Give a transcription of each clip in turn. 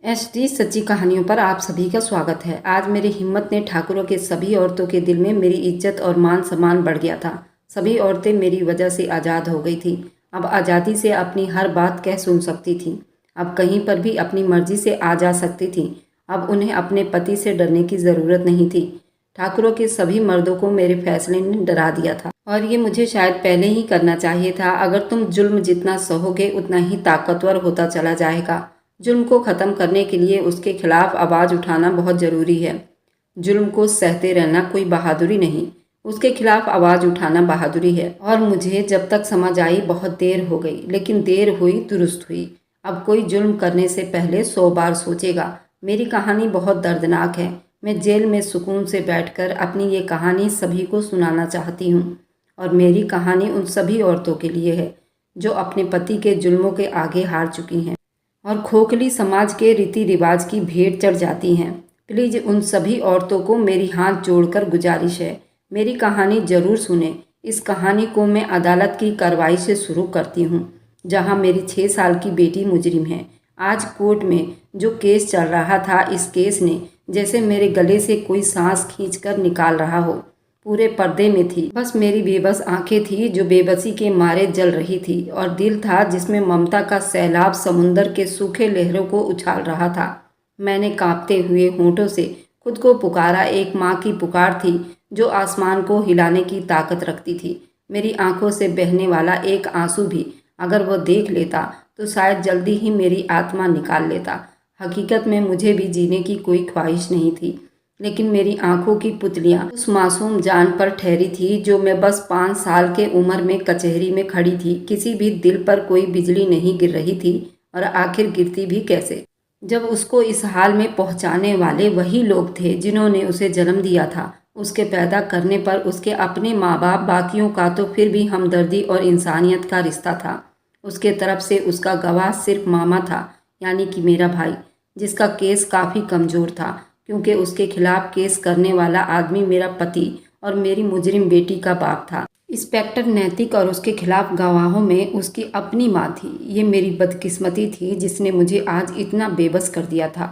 ST सच्ची कहानियों पर आप सभी का स्वागत है। आज मेरी हिम्मत ने ठाकुरों के सभी औरतों के दिल में मेरी इज्जत और मान सम्मान बढ़ गया था। सभी औरतें मेरी वजह से आज़ाद हो गई थी। अब आज़ादी से अपनी हर बात कह सुन सकती थी। अब कहीं पर भी अपनी मर्जी से आ जा सकती थी। अब उन्हें अपने पति से डरने की ज़रूरत नहीं थी। ठाकुरों के सभी मर्दों को मेरे फैसले ने डरा दिया था और ये मुझे शायद पहले ही करना चाहिए था। अगर तुम जुल्म जितना सहोगे उतना ही ताकतवर होता चला जाएगा। जुल्म को ख़त्म करने के लिए उसके खिलाफ आवाज़ उठाना बहुत ज़रूरी है। जुल्म को सहते रहना कोई बहादुरी नहीं, उसके खिलाफ आवाज़ उठाना बहादुरी है। और मुझे जब तक समझ आई बहुत देर हो गई, लेकिन देर हुई दुरुस्त हुई। अब कोई जुल्म करने से पहले 100 बार सोचेगा। मेरी कहानी बहुत दर्दनाक है। मैं जेल में सुकून से बैठकर अपनी ये कहानी सभी को सुनाना चाहती हूँ। और मेरी कहानी उन सभी औरतों के लिए है जो अपने पति के जुल्मों के आगे हार चुकी हैं और खोखली समाज के रीति रिवाज की भेंट चढ़ जाती हैं। प्लीज़ उन सभी औरतों को मेरी हाथ जोड़कर गुजारिश है, मेरी कहानी ज़रूर सुने। इस कहानी को मैं अदालत की कार्रवाई से शुरू करती हूँ, जहाँ मेरी 6 साल की बेटी मुजरिम है। आज कोर्ट में जो केस चल रहा था, इस केस ने जैसे मेरे गले से कोई सांस खींचकर निकाल रहा हो। पूरे पर्दे में थी, बस मेरी बेबस आंखें थी जो बेबसी के मारे जल रही थी, और दिल था जिसमें ममता का सैलाब समुंदर के सूखे लहरों को उछाल रहा था। मैंने कांपते हुए होंठों से खुद को पुकारा। एक माँ की पुकार थी जो आसमान को हिलाने की ताकत रखती थी। मेरी आंखों से बहने वाला एक आंसू भी अगर वो देख लेता तो शायद जल्दी ही मेरी आत्मा निकाल लेता। हकीकत में मुझे भी जीने की कोई ख्वाहिश नहीं थी, लेकिन मेरी आंखों की पुतलियां उस मासूम जान पर ठहरी थी जो मैं बस 5 साल के उम्र में कचहरी में खड़ी थी। किसी भी दिल पर कोई बिजली नहीं गिर रही थी, और आखिर गिरती भी कैसे, जब उसको इस हाल में पहुंचाने वाले वही लोग थे जिन्होंने उसे जन्म दिया था। उसके पैदा करने पर उसके अपने माँ बाप, बाकियों का तो फिर भी हमदर्दी और इंसानियत का रिश्ता था। उसके तरफ से उसका गवाह सिर्फ मामा था, यानी कि मेरा भाई, जिसका केस काफ़ी कमज़ोर था क्योंकि उसके खिलाफ केस करने वाला आदमी मेरा पति और मेरी मुजरिम बेटी का बाप था। इंस्पेक्टर नैतिक और उसके खिलाफ गवाहों में उसकी अपनी माँ थी। ये मेरी बदकिस्मती थी जिसने मुझे आज इतना बेबस कर दिया था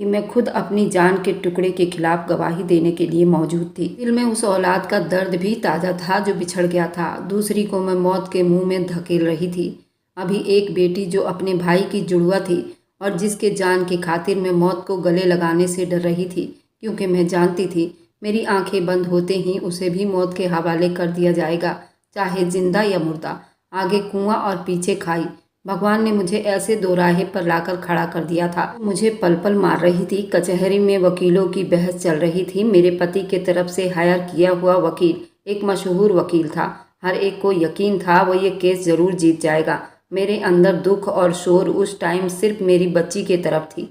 कि मैं खुद अपनी जान के टुकड़े के खिलाफ गवाही देने के लिए मौजूद थी। दिल में उस औलाद का दर्द भी ताज़ा था जो बिछड़ गया था। दूसरी को मैं मौत के मुंह में धकेल रही थी। अभी एक बेटी जो अपने भाई की जुड़वा थी और जिसके जान की खातिर मैं मौत को गले लगाने से डर रही थी, क्योंकि मैं जानती थी मेरी आंखें बंद होते ही उसे भी मौत के हवाले कर दिया जाएगा, चाहे जिंदा या मुर्दा। आगे कुआं और पीछे खाई। भगवान ने मुझे ऐसे दो राहे पर लाकर खड़ा कर दिया था। मुझे पल पल मार रही थी। कचहरी में वकीलों की बहस चल रही थी। मेरे पति के तरफ से हायर किया हुआ वकील एक मशहूर वकील था। हर एक को यकीन था वो ये केस ज़रूर जीत जाएगा। मेरे अंदर दुख और शोर उस टाइम सिर्फ मेरी बच्ची के तरफ थी,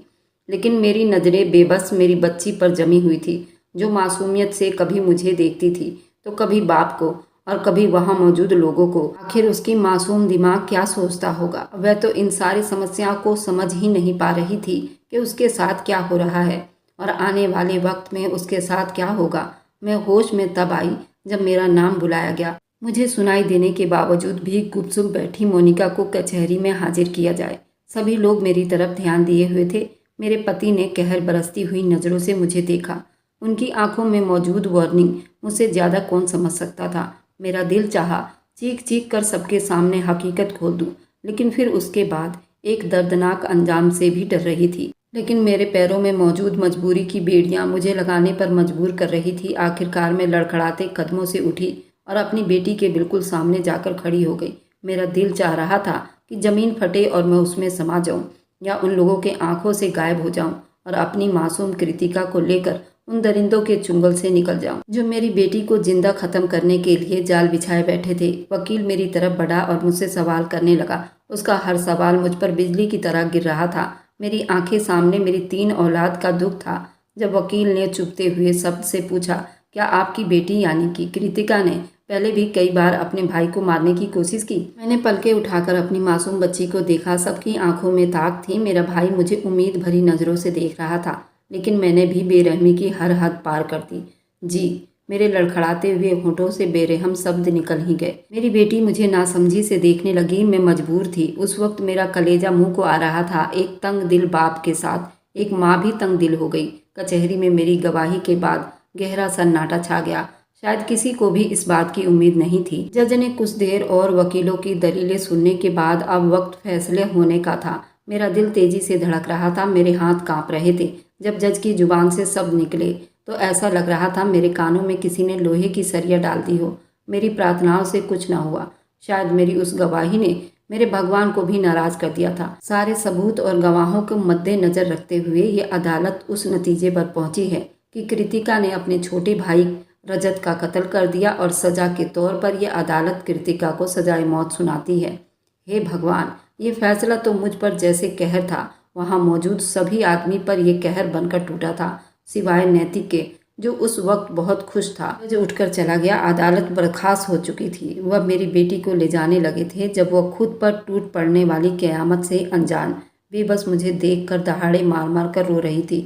लेकिन मेरी नज़रें बेबस मेरी बच्ची पर जमी हुई थी, जो मासूमियत से कभी मुझे देखती थी तो कभी बाप को और कभी वहाँ मौजूद लोगों को। आखिर उसकी मासूम दिमाग क्या सोचता होगा। वह तो इन सारी समस्याओं को समझ ही नहीं पा रही थी कि उसके साथ क्या हो रहा है और आने वाले वक्त में उसके साथ क्या होगा। मैं होश में तब आई जब मेरा नाम बुलाया गया। मुझे सुनाई देने के बावजूद भी गुपचुप बैठी मोनिका को कचहरी में हाजिर किया जाए। सभी लोग मेरी तरफ ध्यान दिए हुए थे। मेरे पति ने कहर बरसती हुई नज़रों से मुझे देखा। उनकी आंखों में मौजूद वार्निंग मुझसे ज़्यादा कौन समझ सकता था। मेरा दिल चाहा चीख चीख कर सबके सामने हकीकत खोल दूं, लेकिन फिर उसके बाद एक दर्दनाक अंजाम से भी डर रही थी। लेकिन मेरे पैरों में मौजूद मजबूरी की बेड़ियां मुझे लगाने पर मजबूर कर रही थी। आखिरकार मैं लड़खड़ाते कदमों से उठी और अपनी बेटी के बिल्कुल सामने जाकर खड़ी हो गई। मेरा दिल चाह रहा था कि ज़मीन फटे और मैं उसमें समा जाऊं, या उन लोगों के आंखों से गायब हो जाऊं और अपनी मासूम कृतिका को लेकर उन दरिंदों के चुंगल से निकल जाऊं जो मेरी बेटी को जिंदा खत्म करने के लिए जाल बिछाए बैठे थे। वकील मेरी तरफ बढ़ा और मुझसे सवाल करने लगा। उसका हर सवाल मुझ पर बिजली की तरह गिर रहा था। मेरी आंखें सामने मेरी 3 औलाद का दुख था। जब वकील ने चुभते हुए शब्द से पूछा, क्या आपकी बेटी यानी कि कृतिका ने पहले भी कई बार अपने भाई को मारने की कोशिश की? मैंने पलकें उठाकर अपनी मासूम बच्ची को देखा। सबकी आंखों में ताक थी। मेरा भाई मुझे उम्मीद भरी नज़रों से देख रहा था, लेकिन मैंने भी बेरहमी की हर हद पार कर दी। जी, मेरे लड़खड़ाते हुए होंठों से बेरहम शब्द निकल ही गए। मेरी बेटी मुझे नासमझी से देखने लगी। मैं मजबूर थी। उस वक्त मेरा कलेजा मुंह को आ रहा था। एक तंग दिल बाप के साथ एक माँ भी तंग दिल हो गई। कचहरी में मेरी गवाही के बाद गहरा सन्नाटा छा गया। शायद किसी को भी इस बात की उम्मीद नहीं थी। जज ने कुछ देर और वकीलों की दलीलें सुनने के बाद अब वक्त फैसले होने का था। मेरा दिल तेजी से धड़क रहा था, मेरे हाथ कांप रहे थे। जब जज की जुबान से शब्द निकले तो ऐसा लग रहा था मेरे कानों में किसी ने लोहे की सरिया डाल दी हो। मेरी प्रार्थनाओं से कुछ न हुआ। शायद मेरी उस गवाही ने मेरे भगवान को भी नाराज कर दिया था। सारे सबूत और गवाहों को मद्देनजर रखते हुए ये अदालत उस नतीजे पर पहुंची है कि कृतिका ने अपने छोटे भाई रजत का कत्ल कर दिया और सजा के तौर पर यह अदालत कृतिका को सजाए मौत सुनाती है। हे भगवान, ये फैसला तो मुझ पर जैसे कहर था, वहाँ मौजूद सभी आदमी पर यह कहर बनकर टूटा था, सिवाय नैतिक के, जो उस वक्त बहुत खुश था। जो उठकर चला गया। अदालत बर्खास्त हो चुकी थी। वह मेरी बेटी को ले जाने लगे थे जब वह खुद पर टूट पड़ने वाली क़यामत से अनजान बेबस मुझे देखकर दहाड़े मार मार कर रो रही थी।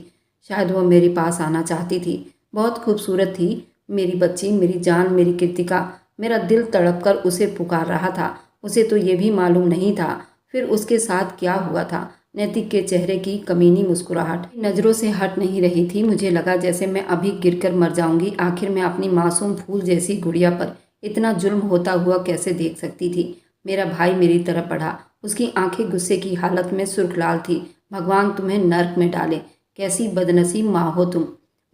शायद वह मेरे पास आना चाहती थी। बहुत खूबसूरत थी मेरी बच्ची, मेरी जान, मेरी कृतिका। मेरा दिल तड़प कर उसे पुकार रहा था। उसे तो ये भी मालूम नहीं था फिर उसके साथ क्या हुआ था। नैतिक के चेहरे की कमीनी मुस्कुराहट नज़रों से हट नहीं रही थी। मुझे लगा जैसे मैं अभी गिरकर मर जाऊंगी। आखिर मैं अपनी मासूम फूल जैसी गुड़िया पर इतना जुल्म होता हुआ कैसे देख सकती थी। मेरा भाई मेरी तरफ बढ़ा। उसकी आंखें गुस्से की हालत में सुर्ख लाल थी। भगवान तुम्हें नर्क में डाले, कैसी बदनसीब माँ हो तुम,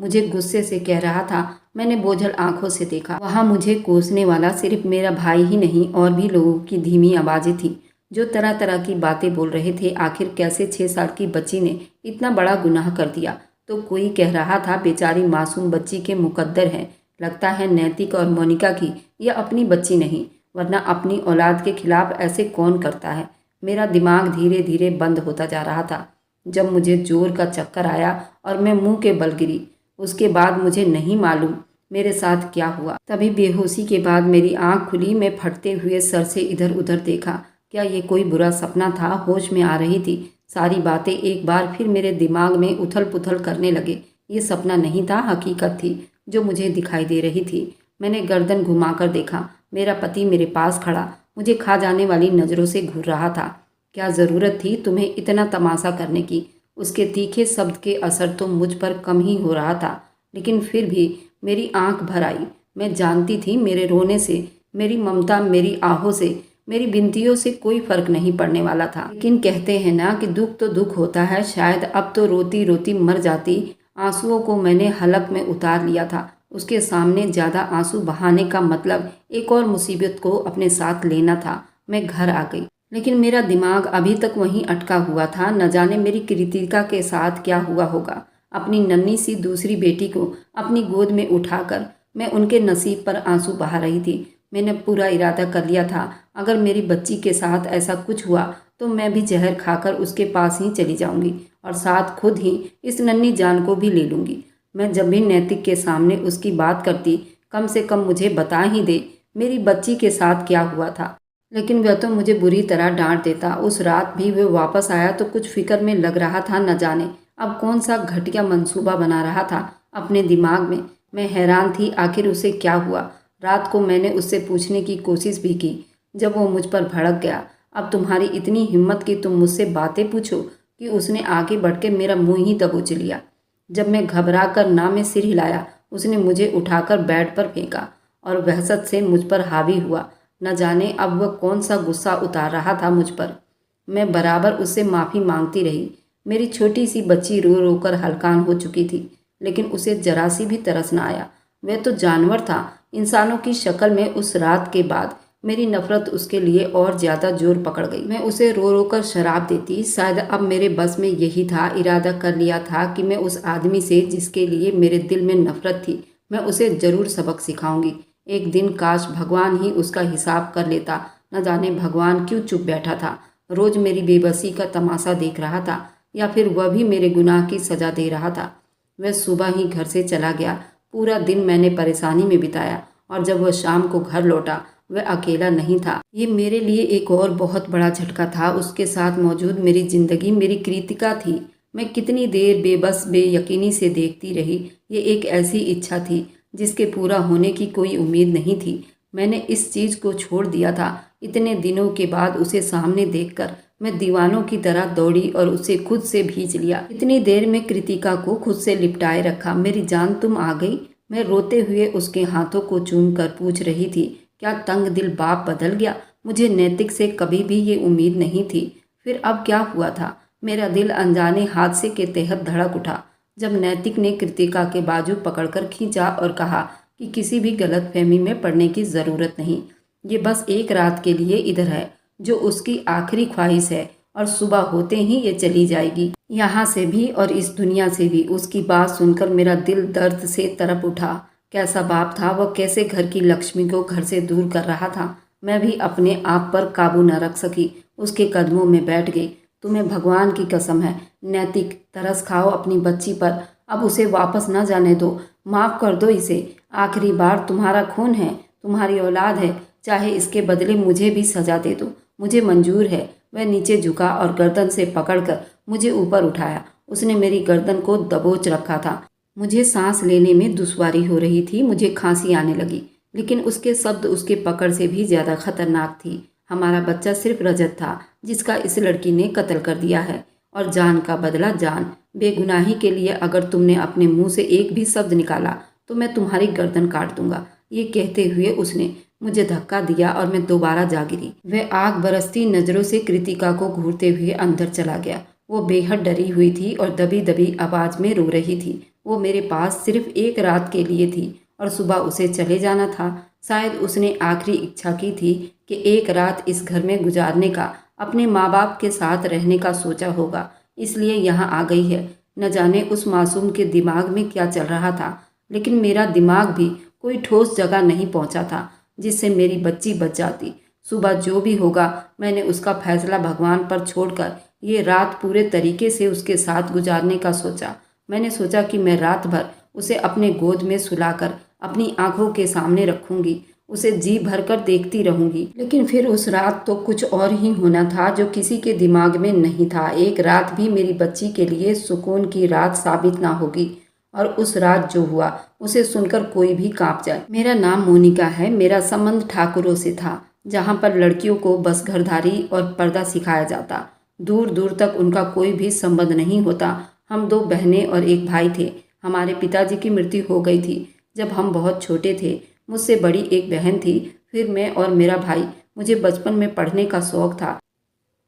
मुझे गुस्से से कह रहा था। मैंने बोझल आंखों से देखा। वहाँ मुझे कोसने वाला सिर्फ मेरा भाई ही नहीं, और भी लोगों की धीमी आवाज़ें थीं जो तरह तरह की बातें बोल रहे थे। आखिर कैसे 6 साल की बच्ची ने इतना बड़ा गुनाह कर दिया। तो कोई कह रहा था बेचारी मासूम बच्ची के मुकद्दर है। लगता है नैतिक और मोनिका की यह अपनी बच्ची नहीं, वरना अपनी औलाद के खिलाफ ऐसे कौन करता है। मेरा दिमाग धीरे धीरे बंद होता जा रहा था। जब मुझे जोर का चक्कर आया और मैं मुंह के बल गिरी, उसके बाद मुझे नहीं मालूम मेरे साथ क्या हुआ। तभी बेहोशी के बाद मेरी आंख खुली। मैं फटते हुए सर से इधर उधर देखा। क्या ये कोई बुरा सपना था? होश में आ रही थी। सारी बातें एक बार फिर मेरे दिमाग में उथल पुथल करने लगे। ये सपना नहीं था, हकीकत थी जो मुझे दिखाई दे रही थी। मैंने गर्दन घुमाकर देखा। मेरा पति मेरे पास खड़ा मुझे खा जाने वाली नज़रों से घूर रहा था। क्या ज़रूरत थी तुम्हें इतना तमाशा करने की? उसके तीखे शब्द के असर तो मुझ पर कम ही हो रहा था, लेकिन फिर भी मेरी आंख भर आई। मैं जानती थी मेरे रोने से, मेरी ममता, मेरी आहों से, मेरी विनतियों से कोई फर्क नहीं पड़ने वाला था। लेकिन कहते हैं ना कि दुख तो दुख होता है। शायद अब तो रोती रोती मर जाती। आंसुओं को मैंने हलक में उतार लिया था। उसके सामने ज़्यादा आंसू बहाने का मतलब एक और मुसीबत को अपने साथ लेना था। मैं घर आ गई, लेकिन मेरा दिमाग अभी तक वहीं अटका हुआ था। न जाने मेरी कृतिका के साथ क्या हुआ होगा। अपनी नन्ही सी दूसरी बेटी को अपनी गोद में उठाकर मैं उनके नसीब पर आंसू बहा रही थी। मैंने पूरा इरादा कर लिया था, अगर मेरी बच्ची के साथ ऐसा कुछ हुआ तो मैं भी जहर खाकर उसके पास ही चली जाऊंगी और साथ खुद ही इस नन्ही जान को भी ले लूंगी। मैं जब भी नैतिक के सामने उसकी बात करती, कम से कम मुझे बता ही दे मेरी बच्ची के साथ क्या हुआ था। लेकिन वह तो मुझे बुरी तरह डांट देता। उस रात भी वह वापस आया तो कुछ फिक्र में लग रहा था। न जाने अब कौन सा घटिया मंसूबा बना रहा था अपने दिमाग में। मैं हैरान थी, आखिर उसे क्या हुआ। रात को मैंने उससे पूछने की कोशिश भी की, जब वो मुझ पर भड़क गया। अब तुम्हारी इतनी हिम्मत कि तुम मुझसे बातें पूछो, कि उसने आगे बढ़ के मेरा मुँह ही दबोच लिया। जब मैं घबरा कर ना में सिर हिलाया, उसने मुझे उठाकर बेड पर फेंका और वहशत से मुझ पर हावी हुआ। न जाने अब वह कौन सा गुस्सा उतार रहा था मुझ पर। मैं बराबर उससे माफ़ी मांगती रही। मेरी छोटी सी बच्ची रो रो कर हलकान हो चुकी थी, लेकिन उसे जरा सी भी तरस न आया। वह तो जानवर था, इंसानों की शक्ल में। उस रात के बाद मेरी नफरत उसके लिए और ज़्यादा जोर पकड़ गई। मैं उसे रो रो कर शराब देती। शायद अब मेरे बस में यही था। इरादा कर लिया था कि मैं उस आदमी से जिसके लिए मेरे दिल में नफरत थी, मैं उसे ज़रूर सबक सिखाऊंगी। एक दिन काश भगवान ही उसका हिसाब कर लेता। न जाने भगवान क्यों चुप बैठा था, रोज़ मेरी बेबसी का तमाशा देख रहा था, या फिर वह भी मेरे गुनाह की सज़ा दे रहा था। वह सुबह ही घर से चला गया। पूरा दिन मैंने परेशानी में बिताया, और जब वह शाम को घर लौटा वह अकेला नहीं था। ये मेरे लिए एक और बहुत बड़ा झटका था। उसके साथ मौजूद मेरी जिंदगी मेरी कृतिका थी। मैं कितनी देर बेबस बेयकीनी से देखती रही। ये एक ऐसी इच्छा थी जिसके पूरा होने की कोई उम्मीद नहीं थी। मैंने इस चीज़ को छोड़ दिया था। इतने दिनों के बाद उसे सामने देखकर मैं दीवानों की तरह दौड़ी और उसे खुद से भींच लिया। इतनी देर में कृतिका को खुद से लिपटाए रखा। मेरी जान तुम आ गई। मैं रोते हुए उसके हाथों को चूम कर पूछ रही थी, क्या तंग दिल बाप बदल गया? मुझे नैतिक से कभी भी ये उम्मीद नहीं थी। फिर अब क्या हुआ था? मेरा दिल अनजाने हादसे के तहत धड़क उठा जब नैतिक ने कृतिका के बाजू पकड़कर खींचा और कहा कि किसी भी गलतफहमी में पड़ने की ज़रूरत नहीं। ये बस एक रात के लिए इधर है, जो उसकी आखिरी ख्वाहिश है, और सुबह होते ही ये चली जाएगी यहाँ से भी और इस दुनिया से भी। उसकी बात सुनकर मेरा दिल दर्द से तड़प उठा। कैसा बाप था वह, कैसे घर की लक्ष्मी को घर से दूर कर रहा था। मैं भी अपने आप पर काबू न रख सकी, उसके कदमों में बैठ गई। तुम्हें भगवान की कसम है नैतिक, तरस खाओ अपनी बच्ची पर, अब उसे वापस न जाने दो, माफ़ कर दो इसे। आखिरी बार तुम्हारा खून है, तुम्हारी औलाद है, चाहे इसके बदले मुझे भी सजा दे दो, मुझे मंजूर है। वह नीचे झुका और गर्दन से पकड़कर मुझे ऊपर उठाया। उसने मेरी गर्दन को दबोच रखा था। मुझे सांस लेने में दुश्वारी हो रही थी, मुझे खांसी आने लगी, लेकिन उसके शब्द उसके पकड़ से भी ज़्यादा खतरनाक थी। हमारा बच्चा सिर्फ रजत था, जिसका इस लड़की ने कत्ल कर दिया है, और जान का बदला जान। बेगुनाही के लिए अगर तुमने अपने मुंह से एक भी शब्द निकाला तो मैं तुम्हारी गर्दन काट दूंगा। ये कहते हुए उसने मुझे धक्का दिया और मैं दोबारा जा गिरी। वह आग बरसती नज़रों से कृतिका को घूरते हुए अंदर चला गया। वो बेहद डरी हुई थी और दबी दबी आवाज़ में रो रही थी। वो मेरे पास सिर्फ एक रात के लिए थी और सुबह उसे चले जाना था। शायद उसने आखिरी इच्छा की थी कि एक रात इस घर में गुजारने का, अपने माँ बाप के साथ रहने का सोचा होगा, इसलिए यहाँ आ गई है। न जाने उस मासूम के दिमाग में क्या चल रहा था, लेकिन मेरा दिमाग भी कोई ठोस जगह नहीं पहुँचा था जिससे मेरी बच्ची बच जाती। सुबह जो भी होगा, मैंने उसका फैसला भगवान पर छोड़कर ये रात पूरे तरीके से उसके साथ गुजारने का सोचा। मैंने सोचा कि मैं रात भर उसे अपने गोद में सुलाकर अपनी आंखों के सामने रखूंगी, उसे जी भरकर देखती रहूंगी। लेकिन फिर उस रात तो कुछ और ही होना था जो किसी के दिमाग में नहीं था। एक रात भी मेरी बच्ची के लिए सुकून की रात साबित ना होगी, और उस रात जो हुआ उसे सुनकर कोई भी कांप जाए। मेरा नाम मोनिका है। मेरा संबंध ठाकुरों से था, जहाँ पर लड़कियों को बस घरदारी और पर्दा सिखाया जाता। दूर दूर तक उनका कोई भी संबंध नहीं होता। हम दो बहनें और एक भाई थे। हमारे पिताजी की मृत्यु हो गई थी जब हम बहुत छोटे थे। मुझसे बड़ी एक बहन थी, फिर मैं और मेरा भाई। मुझे बचपन में पढ़ने का शौक था।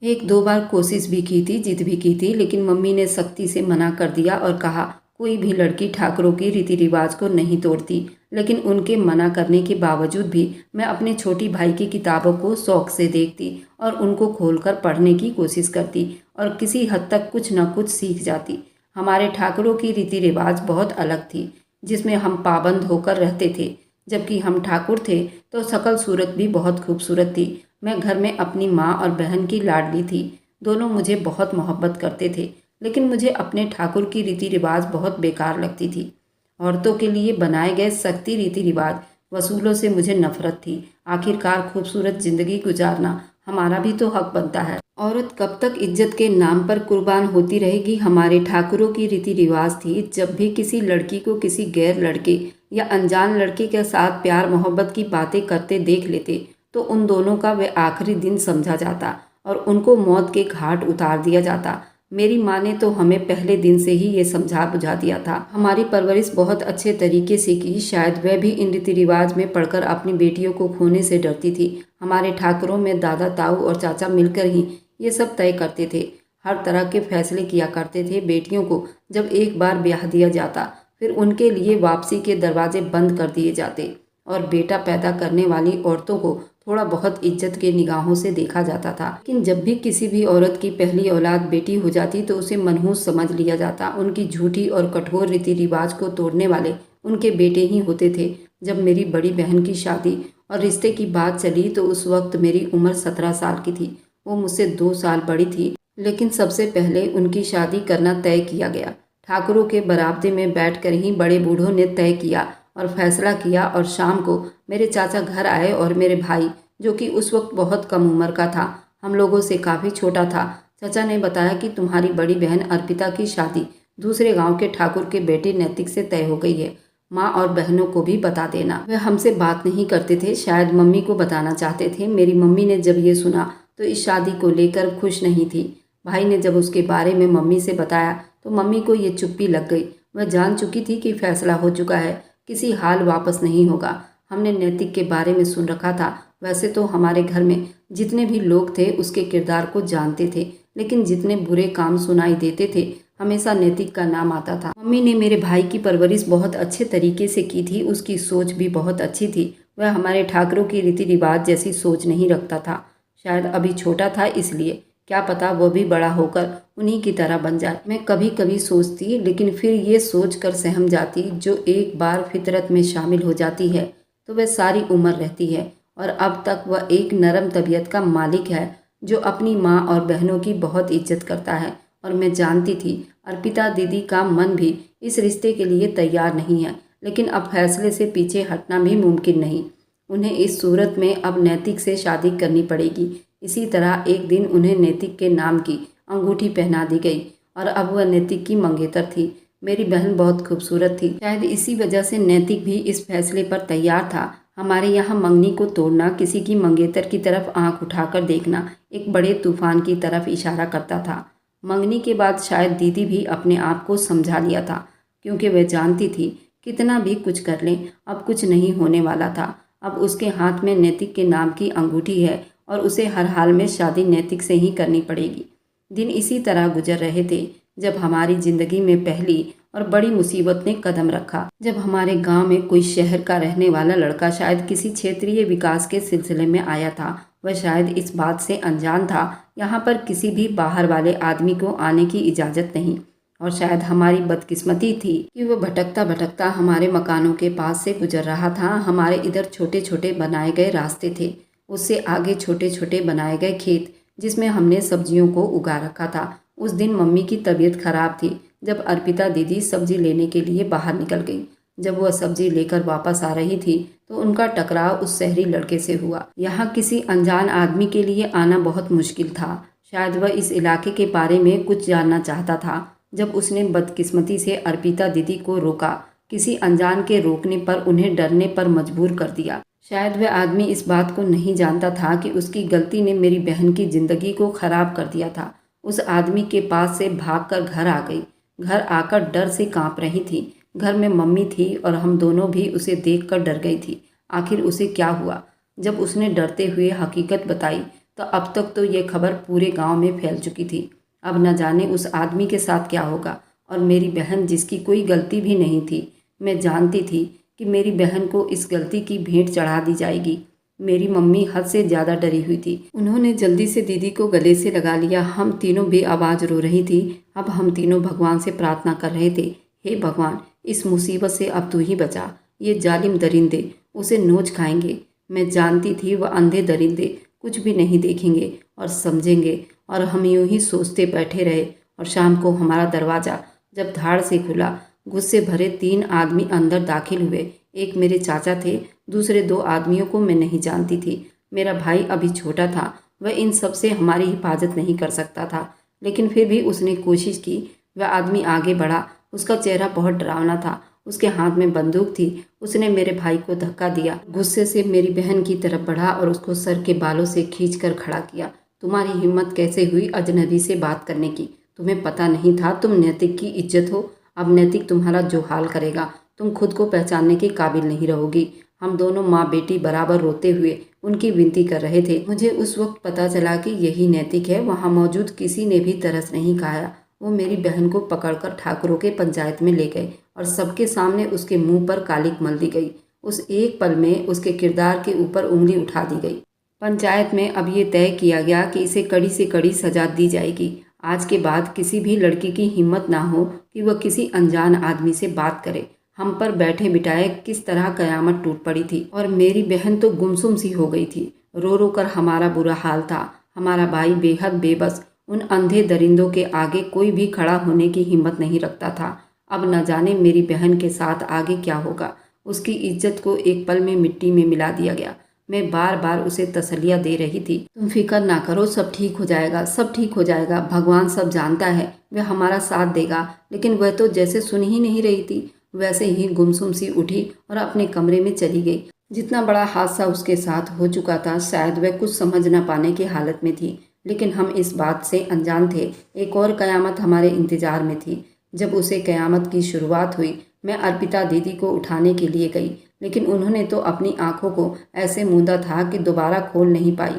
एक दो बार कोशिश भी की थी, जिद भी की थी, लेकिन मम्मी ने सख्ती से मना कर दिया और कहा कोई भी लड़की ठाकुरों की रीति रिवाज को नहीं तोड़ती। लेकिन उनके मना करने के बावजूद भी मैं अपने छोटी भाई की किताबों को शौक से देखती और उनको खोलकर पढ़ने की कोशिश करती और किसी हद तक कुछ न कुछ सीख जाती। हमारे ठाकुरों की रीति रिवाज बहुत अलग थी, जिसमें हम पाबंद होकर रहते थे। जबकि हम ठाकुर थे तो शकल सूरत भी बहुत खूबसूरत थी। मैं घर में अपनी माँ और बहन की लाडली थी। दोनों मुझे बहुत मोहब्बत करते थे, लेकिन मुझे अपने ठाकुर की रीति रिवाज बहुत बेकार लगती थी। औरतों के लिए बनाए गए सख्ती रीति रिवाज, वसूलों से मुझे नफरत थी। आखिरकार खूबसूरत जिंदगी गुजारना हमारा भी तो हक बनता है। औरत कब तक इज्जत के नाम पर कुर्बान होती रहेगी? हमारे ठाकुरों की रीति रिवाज थी, जब भी किसी लड़की को किसी गैर लड़के या अनजान लड़के के साथ प्यार मोहब्बत की बातें करते देख लेते तो उन दोनों का वह आखिरी दिन समझा जाता और उनको मौत के घाट उतार दिया जाता। मेरी माँ ने तो हमें पहले दिन से ही ये समझा बुझा दिया था। हमारी परवरिश बहुत अच्छे तरीके से की। शायद वह भी इन रीति रिवाज में पढ़कर अपनी बेटियों को खोने से डरती थी। हमारे ठाकुरों में दादा, ताऊ और चाचा मिलकर ही ये सब तय करते थे, हर तरह के फैसले किया करते थे। बेटियों को जब एक बार ब्याह दिया जाता, फिर उनके लिए वापसी के दरवाजे बंद कर दिए जाते और बेटा पैदा करने वाली औरतों को थोड़ा बहुत इज्जत के निगाहों से देखा जाता था। लेकिन जब भी किसी भी औरत की पहली औलाद बेटी हो जाती तो उसे मनहूस समझ लिया जाता। उनकी झूठी और कठोर रीति रिवाज को तोड़ने वाले उनके बेटे ही होते थे। जब मेरी बड़ी बहन की शादी और रिश्ते की बात चली तो उस वक्त मेरी उम्र 17 साल की थी। वो मुझसे 2 साल बड़ी थी, लेकिन सबसे पहले उनकी शादी करना तय किया गया। ठाकुरों के बरामदे में बैठकर ही बड़े बूढ़ों ने तय किया और फैसला किया, और शाम को मेरे चाचा घर आए और मेरे भाई, जो कि उस वक्त बहुत कम उम्र का था, हम लोगों से काफ़ी छोटा था, चाचा ने बताया कि तुम्हारी बड़ी बहन अर्पिता की शादी दूसरे गांव के ठाकुर के बेटे नैतिक से तय हो गई है। माँ और बहनों को भी बता देना। वे हमसे बात नहीं करते थे, शायद मम्मी को बताना चाहते थे। मेरी मम्मी ने जब ये सुना तो इस शादी को लेकर खुश नहीं थी। भाई ने जब उसके बारे में मम्मी से बताया तो मम्मी को ये चुप्पी लग गई। वह जान चुकी थी कि फैसला हो चुका है, किसी हाल वापस नहीं होगा। हमने नैतिक के बारे में सुन रखा था। वैसे तो हमारे घर में जितने भी लोग थे उसके किरदार को जानते थे, लेकिन जितने बुरे काम सुनाई देते थे हमेशा नैतिक का नाम आता था। मम्मी ने मेरे भाई की परवरिश बहुत अच्छे तरीके से की थी, उसकी सोच भी बहुत अच्छी थी। वह हमारे ठाकरों की रीति रिवाज जैसी सोच नहीं रखता था। शायद अभी छोटा था इसलिए, क्या पता वो भी बड़ा होकर उन्हीं की तरह बन जाए। मैं कभी कभी सोचती, लेकिन फिर ये सोच कर सहम जाती, जो एक बार फितरत में शामिल हो जाती है तो वह सारी उम्र रहती है। और अब तक वह एक नरम तबीयत का मालिक है जो अपनी माँ और बहनों की बहुत इज्जत करता है। और मैं जानती थी अर्पिता दीदी का मन भी इस रिश्ते के लिए तैयार नहीं है, लेकिन अब फैसले से पीछे हटना भी मुमकिन नहीं। उन्हें इस सूरत में अब नैतिक से शादी करनी पड़ेगी। इसी तरह एक दिन उन्हें नैतिक के नाम की अंगूठी पहना दी गई और अब वह नैतिक की मंगेतर थी। मेरी बहन बहुत खूबसूरत थी, शायद इसी वजह से नैतिक भी इस फैसले पर तैयार था। हमारे यहाँ मंगनी को तोड़ना, किसी की मंगेतर की तरफ आंख उठाकर देखना एक बड़े तूफान की तरफ इशारा करता था। मंगनी के बाद शायद दीदी भी अपने आप को समझा लिया था, क्योंकि वह जानती थी कितना भी कुछ कर लें अब कुछ नहीं होने वाला था। अब उसके हाथ में नैतिक के नाम की अंगूठी है और उसे हर हाल में शादी नैतिक से ही करनी पड़ेगी। दिन इसी तरह गुजर रहे थे जब हमारी जिंदगी में पहली और बड़ी मुसीबत ने कदम रखा। जब हमारे गांव में कोई शहर का रहने वाला लड़का शायद किसी क्षेत्रीय विकास के सिलसिले में आया था। वह शायद इस बात से अनजान था यहाँ पर किसी भी बाहर वाले आदमी को आने की इजाज़त नहीं, और शायद हमारी बदकिस्मती थी कि वह भटकता भटकता हमारे मकानों के पास से गुजर रहा था। हमारे इधर छोटे छोटे बनाए गए रास्ते थे, उससे आगे छोटे छोटे बनाए गए खेत जिसमें हमने सब्जियों को उगा रखा था। उस दिन मम्मी की तबीयत खराब थी जब अर्पिता दीदी सब्जी लेने के लिए बाहर निकल गई। जब वह सब्जी लेकर वापस आ रही थी तो उनका टकराव उस शहरी लड़के से हुआ। यहाँ किसी अनजान आदमी के लिए आना बहुत मुश्किल था। शायद वह इस इलाके के बारे में कुछ जानना चाहता था। जब उसने बदकिस्मती से अर्पिता दीदी को रोका, किसी अनजान के रोकने पर उन्हें डरने पर मजबूर कर दिया। शायद वह आदमी इस बात को नहीं जानता था कि उसकी गलती ने मेरी बहन की जिंदगी को खराब कर दिया था। उस आदमी के पास से भागकर घर आ गई। घर आकर डर से कांप रही थी। घर में मम्मी थी और हम दोनों भी उसे देखकर डर गई थी। आखिर उसे क्या हुआ? जब उसने डरते हुए हकीकत बताई तो अब तक तो ये खबर पूरे गांव में फैल चुकी थी। अब न जाने उस आदमी के साथ क्या होगा। और मेरी बहन, जिसकी कोई गलती भी नहीं थी, मैं जानती थी कि मेरी बहन को इस गलती की भेंट चढ़ा दी जाएगी। मेरी मम्मी हद से ज़्यादा डरी हुई थी। उन्होंने जल्दी से दीदी को गले से लगा लिया। हम तीनों बेआवाज़ रो रही थी। अब हम तीनों भगवान से प्रार्थना कर रहे थे, हे भगवान, इस मुसीबत से अब तू ही बचा। ये जालिम दरिंदे उसे नोच खाएंगे। मैं जानती थी वह अंधे दरिंदे कुछ भी नहीं देखेंगे और समझेंगे। और हम यूं ही सोचते बैठे रहे। और शाम को हमारा दरवाज़ा जब धाड़ से खुला, गुस्से भरे 3 आदमी अंदर दाखिल हुए। एक मेरे चाचा थे, दूसरे 2 आदमियों को मैं नहीं जानती थी। मेरा भाई अभी छोटा था, वह इन सब से हमारी हिफाजत नहीं कर सकता था, लेकिन फिर भी उसने कोशिश की। वह आदमी आगे बढ़ा। उसका चेहरा बहुत डरावना था। उसके हाथ में बंदूक थी। उसने मेरे भाई को धक्का दिया, गुस्से से मेरी बहन की तरफ बढ़ा और उसको सर के बालों से खींचकर खड़ा किया। तुम्हारी हिम्मत कैसे हुई अजनबी से बात करने की? तुम्हें पता नहीं था तुम नैतिक की इज्जत हो? अब नैतिक तुम्हारा जो हाल करेगा, तुम खुद को पहचानने के काबिल नहीं रहोगी। हम दोनों माँ बेटी बराबर रोते हुए उनकी विनती कर रहे थे। मुझे उस वक्त पता चला कि यही नैतिक है। वहाँ मौजूद किसी ने भी तरस नहीं खाया। वो मेरी बहन को पकड़कर ठाकुरों के पंचायत में ले गए और सबके सामने उसके मुंह पर कालिक मल दी गई। उस एक पल में उसके किरदार के ऊपर उंगली उठा दी गई। पंचायत में अब ये तय किया गया कि इसे कड़ी से कड़ी सजा दी जाएगी। आज के बाद किसी भी लड़की की हिम्मत ना हो कि वह किसी अनजान आदमी से बात करे। हम पर बैठे बिठाए किस तरह कयामत टूट पड़ी थी और मेरी बहन तो गुमसुम सी हो गई थी। रो रो कर हमारा बुरा हाल था। हमारा भाई बेहद बेबस उन अंधे दरिंदों के आगे कोई भी खड़ा होने की हिम्मत नहीं रखता था। अब न जाने मेरी बहन के साथ आगे क्या होगा। उसकी इज्जत को एक पल में मिट्टी में मिला दिया गया। मैं बार बार उसे तसल्लियाँ दे रही थी, तुम फिक्र ना करो, सब ठीक हो जाएगा, सब ठीक हो जाएगा, भगवान सब जानता है, वह हमारा साथ देगा। लेकिन वह तो जैसे सुन ही नहीं रही थी। वैसे ही गुमसुम सी उठी और अपने कमरे में चली गई। जितना बड़ा हादसा उसके साथ हो चुका था, शायद वह कुछ समझ न पाने की हालत में थी, लेकिन हम इस बात से अनजान थे। एक और कयामत हमारे इंतजार में थी। जब उसे कयामत की शुरुआत हुई, मैं अर्पिता दीदी को उठाने के लिए गई, लेकिन उन्होंने तो अपनी आंखों को ऐसे मूंदा था कि दोबारा खोल नहीं पाई।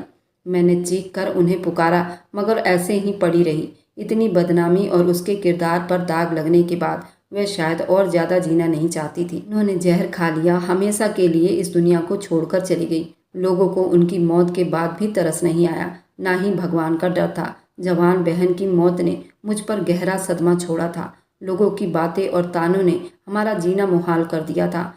मैंने चीख कर उन्हें पुकारा, मगर ऐसे ही पड़ी रही। इतनी बदनामी और उसके किरदार पर दाग लगने के बाद वह शायद और ज़्यादा जीना नहीं चाहती थी। उन्होंने जहर खा लिया, हमेशा के लिए इस दुनिया को छोड़कर चली गई। लोगों को उनकी मौत के बाद भी तरस नहीं आया, ना ही भगवान का डर था। जवान बहन की मौत ने मुझ पर गहरा सदमा छोड़ा था। लोगों की बातें और तानों ने हमारा जीना मुहाल कर दिया था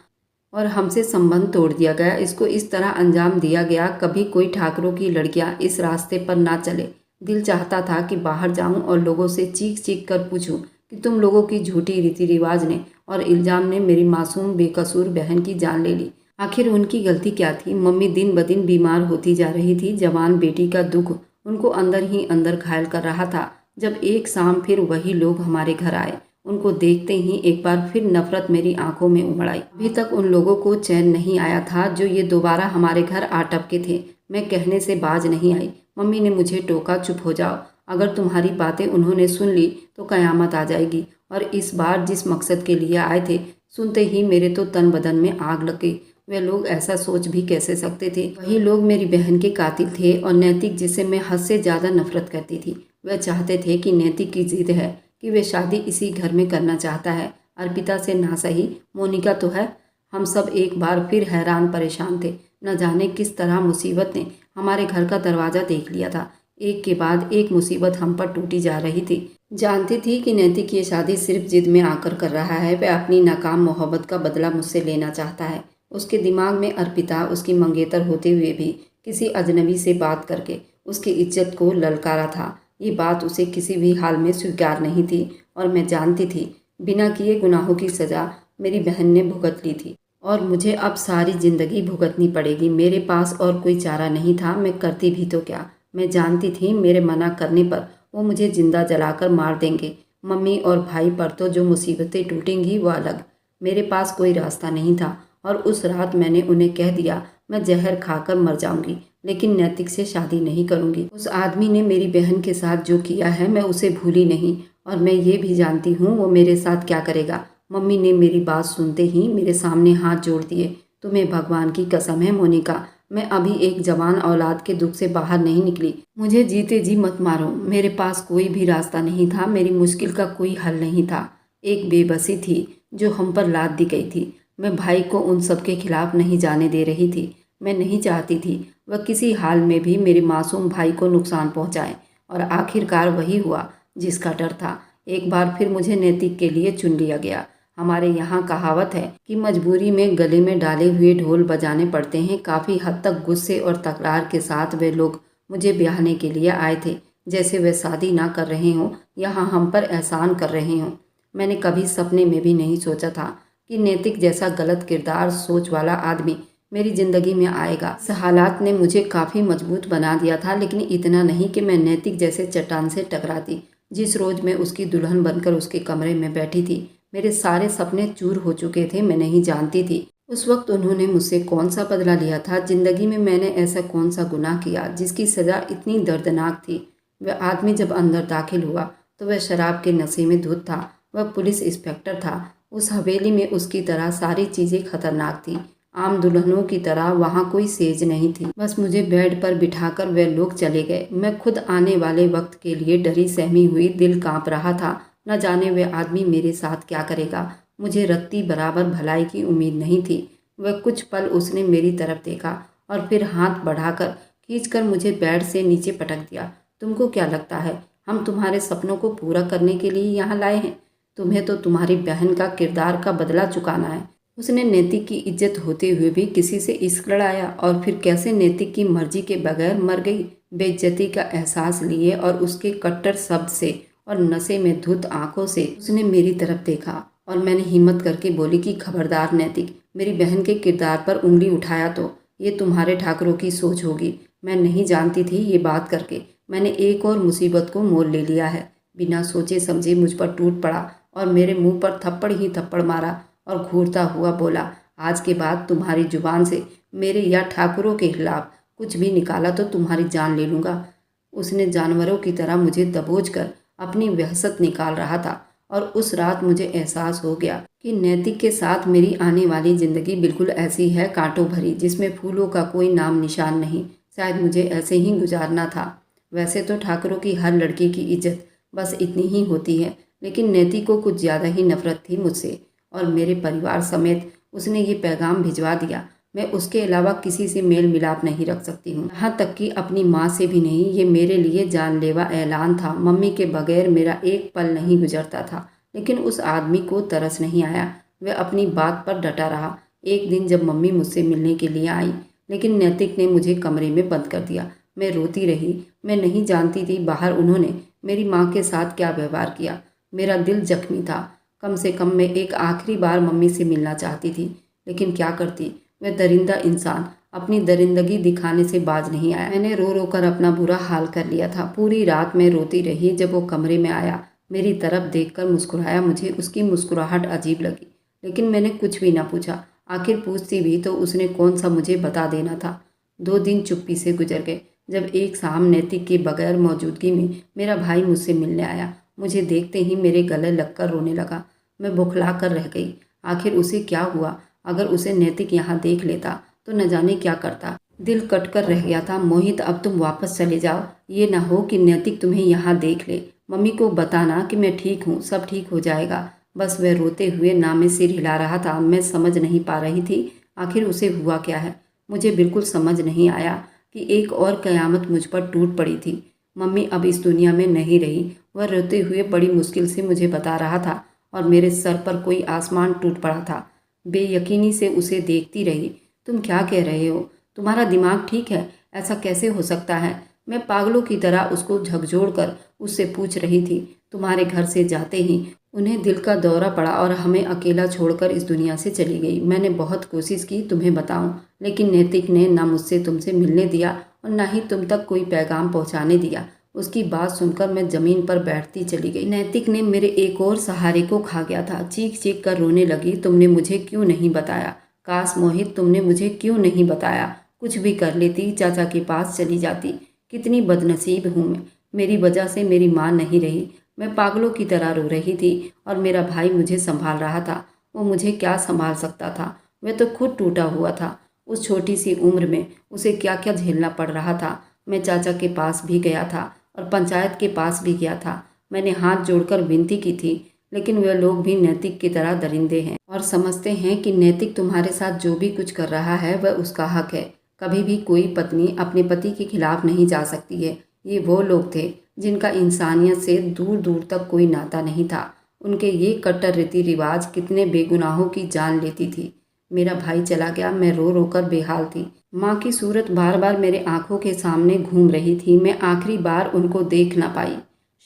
और हमसे संबंध तोड़ दिया गया। इसको इस तरह अंजाम दिया गया। कभी कोई ठाकरों की लड़कियां इस रास्ते पर ना चले। दिल चाहता था कि बाहर जाऊं और लोगों से चीख चीख कर पूछूं कि तुम लोगों की झूठी रीति रिवाज ने और इल्जाम ने मेरी मासूम बेकसूर बहन की जान ले ली। आखिर उनकी गलती क्या थी? मम्मी दिन ब दिन बीमार होती जा रही थी। जवान बेटी का दुख उनको अंदर ही अंदर घायल कर रहा था। जब एक शाम फिर वही लोग हमारे घर आए, उनको देखते ही एक बार फिर नफरत मेरी आंखों में उमड़ आई। अभी तक उन लोगों को चैन नहीं आया था जो ये दोबारा हमारे घर आ टपके थे। मैं कहने से बाज नहीं आई। मम्मी ने मुझे टोका, चुप हो जाओ, अगर तुम्हारी बातें उन्होंने सुन ली तो कयामत आ जाएगी। और इस बार जिस मकसद के लिए आए थे, सुनते ही मेरे तो तन बदन में आग लग गई। वे लोग ऐसा सोच भी कैसे सकते थे? वही लोग मेरी बहन के कातिल थे। और नैतिक, जिसे मैं हद से ज़्यादा नफरत करती थी, वह चाहते थे कि नैतिक की जिद है कि वे शादी इसी घर में करना चाहता है। अर्पिता से ना सही, मोनिका तो है। हम सब एक बार फिर हैरान परेशान थे। न जाने किस तरह मुसीबत ने हमारे घर का दरवाज़ा देख लिया था। एक के बाद एक मुसीबत हम पर टूटी जा रही थी। जानती थी कि नैतिक ये शादी सिर्फ जिद में आकर कर रहा है। वह अपनी नाकाम मोहब्बत का बदला मुझसे लेना चाहता है। उसके दिमाग में अर्पिता उसकी मंगेतर होते हुए भी किसी अजनबी से बात करके उसकी इज्जत को ललकारा था। ये बात उसे किसी भी हाल में स्वीकार नहीं थी और मैं जानती थी बिना किए गुनाहों की सज़ा मेरी बहन ने भुगत ली थी और मुझे अब सारी ज़िंदगी भुगतनी पड़ेगी। मेरे पास और कोई चारा नहीं था। मैं करती भी तो क्या? मैं जानती थी मेरे मना करने पर वो मुझे जिंदा जलाकर मार देंगे। मम्मी और भाई पर तो जो मुसीबतें टूटेंगी वो अलग। मेरे पास कोई रास्ता नहीं था और उस रात मैंने उन्हें कह दिया मैं जहर खाकर मर जाऊंगी, लेकिन नैतिक से शादी नहीं करूंगी। उस आदमी ने मेरी बहन के साथ जो किया है मैं उसे भूली नहीं और मैं ये भी जानती हूँ वो मेरे साथ क्या करेगा। मम्मी ने मेरी बात सुनते ही मेरे सामने हाथ जोड़ दिए। तुम्हें भगवान की कसम है मोनिका, मैं अभी एक जवान औलाद के दुख से बाहर नहीं निकली। मुझे जीते जी मत मारो। मेरे पास कोई भी रास्ता नहीं था। मेरी मुश्किल का कोई हल नहीं था। एक बेबसी थी जो हम पर लाद दी गई थी। मैं भाई को उन सब के खिलाफ नहीं जाने दे रही थी। मैं नहीं चाहती थी वह किसी हाल में भी मेरे मासूम भाई को नुकसान पहुंचाए। और आखिरकार वही हुआ जिसका डर था। एक बार फिर मुझे नैतिक के लिए चुन लिया गया। हमारे यहाँ कहावत है कि मजबूरी में गले में डाले हुए ढोल बजाने पड़ते हैं। काफ़ी हद तक गुस्से और तकरार के साथ वे लोग मुझे ब्याहने के लिए आए थे, जैसे वे शादी ना कर रहे हों, यहाँ हम पर एहसान कर रहे हों। मैंने कभी सपने में भी नहीं सोचा था कि नैतिक जैसा गलत किरदार सोच वाला आदमी मेरी ज़िंदगी में आएगा। इस हालात ने मुझे काफ़ी मजबूत बना दिया था, लेकिन इतना नहीं कि मैं नैतिक जैसे चट्टान से टकराती। जिस रोज़ मैं उसकी दुल्हन बनकर उसके कमरे में बैठी थी, मेरे सारे सपने चूर हो चुके थे। मैं नहीं जानती थी उस वक्त उन्होंने मुझसे कौन सा बदला लिया था। जिंदगी में मैंने ऐसा कौन सा गुनाह किया जिसकी सज़ा इतनी दर्दनाक थी। वह आदमी जब अंदर दाखिल हुआ तो वह शराब के नशे में धुत था। वह पुलिस इंस्पेक्टर था। उस हवेली में उसकी तरह सारी चीज़ें खतरनाक थी। आम दुल्हनों की तरह वहाँ कोई सेज नहीं थी। बस मुझे बेड पर बिठाकर वे लोग चले गए। मैं खुद आने वाले वक्त के लिए डरी सहमी हुई, दिल कांप रहा था। न जाने वह आदमी मेरे साथ क्या करेगा। मुझे रत्ती बराबर भलाई की उम्मीद नहीं थी। वह कुछ पल उसने मेरी तरफ देखा और फिर हाथ बढ़ाकर खींचकर मुझे बेड से नीचे पटक दिया। तुमको क्या लगता है हम तुम्हारे सपनों को पूरा करने के लिए यहाँ लाए हैं? तुम्हें तो तुम्हारी बहन का किरदार का बदला चुकाना है। उसने नैतिक की इज्जत होते हुए भी किसी से इश्क लड़ाया और फिर कैसे नैतिक की मर्जी के बगैर मर गई। बेइज्जती का एहसास लिए और उसके कट्टर शब्द से और नशे में धुत आंखों से उसने मेरी तरफ देखा और मैंने हिम्मत करके बोली कि खबरदार नैतिक, मेरी बहन के किरदार पर उंगली उठाया तो ये तुम्हारे ठाकरों की सोच होगी। मैं नहीं जानती थी ये बात करके मैंने एक और मुसीबत को मोल ले लिया है। बिना सोचे समझे मुझ पर टूट पड़ा और मेरे मुंह पर थप्पड़ ही थप्पड़ मारा और घूरता हुआ बोला, आज के बाद तुम्हारी जुबान से मेरे या ठाकुरों के खिलाफ कुछ भी निकाला तो तुम्हारी जान ले लूँगा। उसने जानवरों की तरह मुझे दबोच कर अपनी वहशत निकाल रहा था और उस रात मुझे एहसास हो गया कि नैतिक के साथ मेरी आने वाली ज़िंदगी बिल्कुल ऐसी है, कांटों भरी, जिसमें फूलों का कोई नाम निशान नहीं। शायद मुझे ऐसे ही गुजारना था। वैसे तो ठाकुरों की हर लड़की की इज्जत बस इतनी ही होती है, लेकिन नैतिक को कुछ ज़्यादा ही नफरत थी मुझसे और मेरे परिवार समेत। उसने ये पैगाम भिजवा दिया, मैं उसके अलावा किसी से मेल मिलाप नहीं रख सकती हूँ, यहाँ तक कि अपनी माँ से भी नहीं। ये मेरे लिए जानलेवा ऐलान था। मम्मी के बगैर मेरा एक पल नहीं गुजरता था, लेकिन उस आदमी को तरस नहीं आया। वह अपनी बात पर डटा रहा। एक दिन जब मम्मी मुझसे मिलने के लिए आई, लेकिन नैतिक ने मुझे कमरे में बंद कर दिया। मैं रोती रही। मैं नहीं जानती थी बाहर उन्होंने मेरी माँ के साथ क्या व्यवहार किया। मेरा दिल जख्मी था। कम से कम मैं एक आखिरी बार मम्मी से मिलना चाहती थी, लेकिन क्या करती। वह दरिंदा इंसान अपनी दरिंदगी दिखाने से बाज नहीं आया। मैंने रो रो कर अपना बुरा हाल कर लिया था। पूरी रात मैं रोती रही। जब वो कमरे में आया, मेरी तरफ देखकर मुस्कुराया। मुझे उसकी मुस्कुराहट अजीब लगी, लेकिन मैंने कुछ भी ना पूछा। आखिर पूछती भी तो उसने कौन सा मुझे बता देना था। 2 दिन चुप्पी से गुजर गए। जब एक शाम नैतिक के बगैर मौजूदगी में मेरा भाई मुझसे मिलने आया, मुझे देखते ही मेरे गले लगकर रोने लगा। मैं बौखला कर रह गई। आखिर उसे क्या हुआ? अगर उसे नैतिक यहाँ देख लेता तो न जाने क्या करता। दिल कटकर रह गया था। मोहित, अब तुम वापस चले जाओ। ये ना हो कि नैतिक तुम्हें यहाँ देख ले। मम्मी को बताना कि मैं ठीक हूँ, सब ठीक हो जाएगा। बस वह रोते हुए ना में सिर हिला रहा था। मैं समझ नहीं पा रही थी आखिर उसे हुआ क्या है। मुझे बिल्कुल समझ नहीं आया कि एक और कयामत मुझ पर टूट पड़ी थी। मम्मी अब इस दुनिया में नहीं रही। वह रोते हुए बड़ी मुश्किल से मुझे बता रहा था और मेरे सर पर कोई आसमान टूट पड़ा था। बेयकीनी से उसे देखती रही। तुम क्या कह रहे हो? तुम्हारा दिमाग ठीक है? ऐसा कैसे हो सकता है? मैं पागलों की तरह उसको झकझोर कर उससे पूछ रही थी। तुम्हारे घर से जाते ही उन्हें दिल का दौरा पड़ा और हमें अकेला छोड़कर इस दुनिया से चली गई। मैंने बहुत कोशिश की तुम्हें बताऊं, लेकिन नैतिक ने ना मुझसे तुमसे मिलने दिया और ना ही तुम तक कोई पैगाम पहुंचाने दिया। उसकी बात सुनकर मैं जमीन पर बैठती चली गई। नैतिक ने मेरे एक और सहारे को खा गया था। चीख चीख कर रोने लगी। तुमने मुझे क्यों नहीं बताया? काश मोहित, तुमने मुझे क्यों नहीं बताया? कुछ भी कर लेती, चाचा के पास चली जाती। कितनी बदनसीब हूँ मैं। मेरी वजह से मेरी माँ नहीं रही। मैं पागलों की तरह रो रही थी और मेरा भाई मुझे संभाल रहा था। वो मुझे क्या संभाल सकता था? वह तो खुद टूटा हुआ था। उस छोटी सी उम्र में उसे क्या क्या झेलना पड़ रहा था। मैं चाचा के पास भी गया था और पंचायत के पास भी गया था। मैंने हाथ जोड़कर विनती की थी, लेकिन वे लोग भी नैतिक की तरह दरिंदे हैं और समझते हैं कि नैतिक तुम्हारे साथ जो भी कुछ कर रहा है वह उसका हक है। कभी भी कोई पत्नी अपने पति के खिलाफ नहीं जा सकती है। ये वो लोग थे जिनका इंसानियत से दूर दूर तक कोई नाता नहीं था। उनके ये कट्टर रीति रिवाज कितने बेगुनाहों की जान लेती थी। मेरा भाई चला गया। मैं रो रो कर बेहाल थी। माँ की सूरत बार बार मेरे आंखों के सामने घूम रही थी। मैं आखिरी बार उनको देख ना पाई।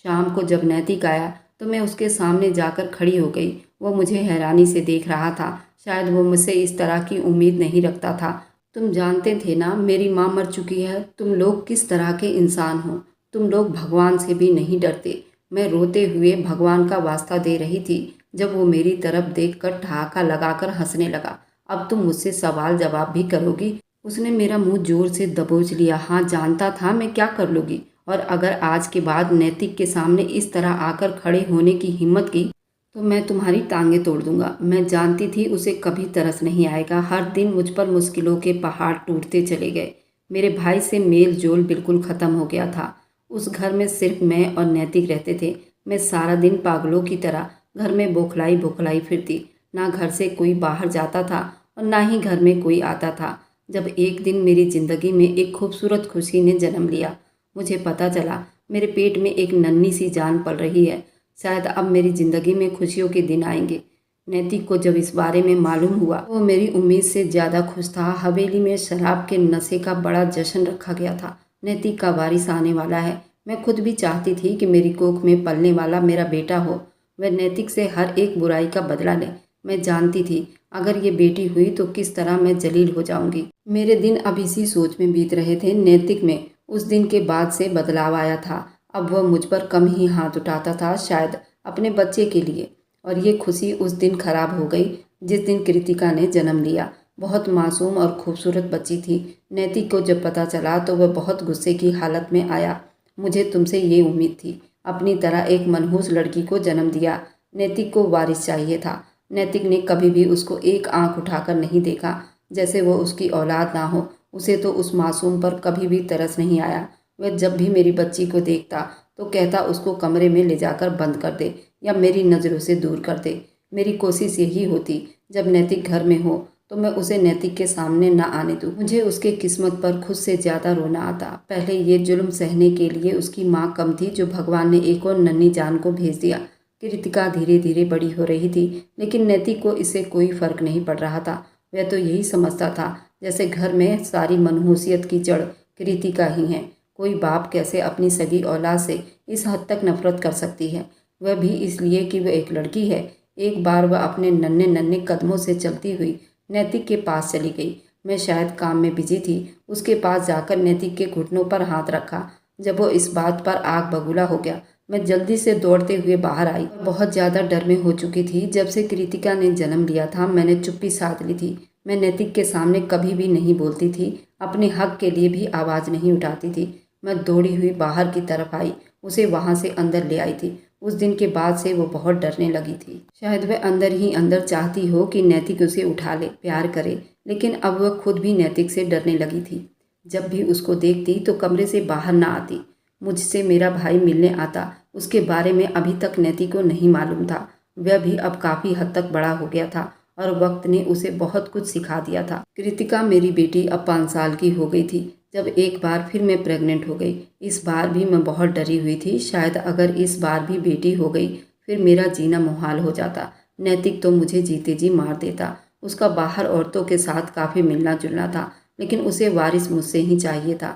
शाम को जब नैतिक आया तो मैं उसके सामने जाकर खड़ी हो गई। वो मुझे हैरानी से देख रहा था। शायद वो मुझसे इस तरह की उम्मीद नहीं रखता था। तुम जानते थे ना मेरी माँ मर चुकी है। तुम लोग किस तरह के इंसान हो? तुम लोग भगवान से भी नहीं डरते। मैं रोते हुए भगवान का वास्ता दे रही थी जब वो मेरी तरफ देखकर ठहाका लगाकर हंसने लगा। अब तुम मुझसे सवाल जवाब भी करोगी? उसने मेरा मुंह जोर से दबोच लिया। हाँ, जानता था मैं क्या कर लूँगी। और अगर आज के बाद नैतिक के सामने इस तरह आकर खड़े होने की हिम्मत की तो मैं तुम्हारी टांगें तोड़ दूंगा। मैं जानती थी उसे कभी तरस नहीं आएगा। हर दिन मुझ पर मुश्किलों के पहाड़ टूटते चले गए। मेरे भाई से मेल जोल बिल्कुल ख़त्म हो गया था। उस घर में सिर्फ मैं और नैतिक रहते थे। मैं सारा दिन पागलों की तरह घर में बौखलाई बौखलाई फिरती। ना घर से कोई बाहर जाता था और ना ही घर में कोई आता था। जब एक दिन मेरी ज़िंदगी में एक खूबसूरत खुशी ने जन्म लिया, मुझे पता चला मेरे पेट में एक नन्ही सी जान पल रही है। शायद अब मेरी ज़िंदगी में खुशियों के दिन आएंगे। नैतिक को जब इस बारे में मालूम हुआ वो मेरी उम्मीद से ज़्यादा खुश था। हवेली में शराब के नशे का बड़ा जश्न रखा गया था। नैतिक का वारिस आने वाला है। मैं खुद भी चाहती थी कि मेरी कोख में पलने वाला मेरा बेटा हो। वह नैतिक से हर एक बुराई का बदला ले। मैं जानती थी अगर ये बेटी हुई तो किस तरह मैं जलील हो जाऊंगी। मेरे दिन अब इसी सोच में बीत रहे थे। नैतिक में उस दिन के बाद से बदलाव आया था। अब वह मुझ पर कम ही हाथ उठाता था, शायद अपने बच्चे के लिए। और ये खुशी उस दिन खराब हो गई जिस दिन कृतिका ने जन्म लिया। बहुत मासूम और खूबसूरत बच्ची थी। नैतिक को जब पता चला तो वह बहुत गुस्से की हालत में आया। मुझे तुमसे ये उम्मीद थी, अपनी तरह एक मनहूस लड़की को जन्म दिया। नैतिक को वारिस चाहिए था। नैतिक ने कभी भी उसको एक आंख उठाकर नहीं देखा, जैसे वो उसकी औलाद ना हो। उसे तो उस मासूम पर कभी भी तरस नहीं आया। वह जब भी मेरी बच्ची को देखता तो कहता उसको कमरे में ले जाकर बंद कर दे या मेरी नज़रों से दूर कर दे। मेरी कोशिश यही होती, जब नैतिक घर में हो तो मैं उसे नैतिक के सामने न आने दूँ। मुझे उसके किस्मत पर खुद से ज़्यादा रोना आता। पहले ये जुल्म सहने के लिए उसकी माँ कम थी, जो भगवान ने एक और नन्ही जान को भेज दिया। कृतिका धीरे धीरे बड़ी हो रही थी, लेकिन नैतिक को इससे कोई फर्क नहीं पड़ रहा था। वह तो यही समझता था जैसे घर में सारी मनहूसियत की जड़ कृतिका ही है। कोई बाप कैसे अपनी सगी औलाद से इस हद तक नफरत कर सकती है, वह भी इसलिए कि वह एक लड़की है। एक बार वह अपने नन्हे नन्हे कदमों से चलती हुई नैतिक के पास चली गई। मैं शायद काम में बिजी थी। उसके पास जाकर नैतिक के घुटनों पर हाथ रखा। जब वो इस बात पर आग बबूला हो गया, मैं जल्दी से दौड़ते हुए बाहर आई। बहुत ज़्यादा डर में हो चुकी थी। जब से कृतिका ने जन्म लिया था, मैंने चुप्पी साध ली थी। मैं नैतिक के सामने कभी भी नहीं बोलती थी, अपने हक के लिए भी आवाज़ नहीं उठाती थी। मैं दौड़ी हुई बाहर की तरफ आई, उसे वहाँ से अंदर ले आई थी। उस दिन के बाद से वो बहुत डरने लगी थी। शायद वह अंदर ही अंदर चाहती हो कि नैतिक उसे उठा ले, प्यार करे, लेकिन अब वह खुद भी नैतिक से डरने लगी थी। जब भी उसको देखती तो कमरे से बाहर ना आती। मुझसे मेरा भाई मिलने आता, उसके बारे में अभी तक नैतिक को नहीं मालूम था। वह भी अब काफ़ी हद तक बड़ा हो गया था और वक्त ने उसे बहुत कुछ सिखा दिया था। कृतिका मेरी बेटी अब 5 साल की हो गई थी जब एक बार फिर मैं प्रेग्नेंट हो गई। इस बार भी मैं बहुत डरी हुई थी। शायद अगर इस बार भी बेटी हो गई फिर मेरा जीना मुहाल हो जाता। नैतिक तो मुझे जीते जी मार देता। उसका बाहर औरतों के साथ काफ़ी मिलना जुलना था, लेकिन उसे वारिस मुझसे ही चाहिए था।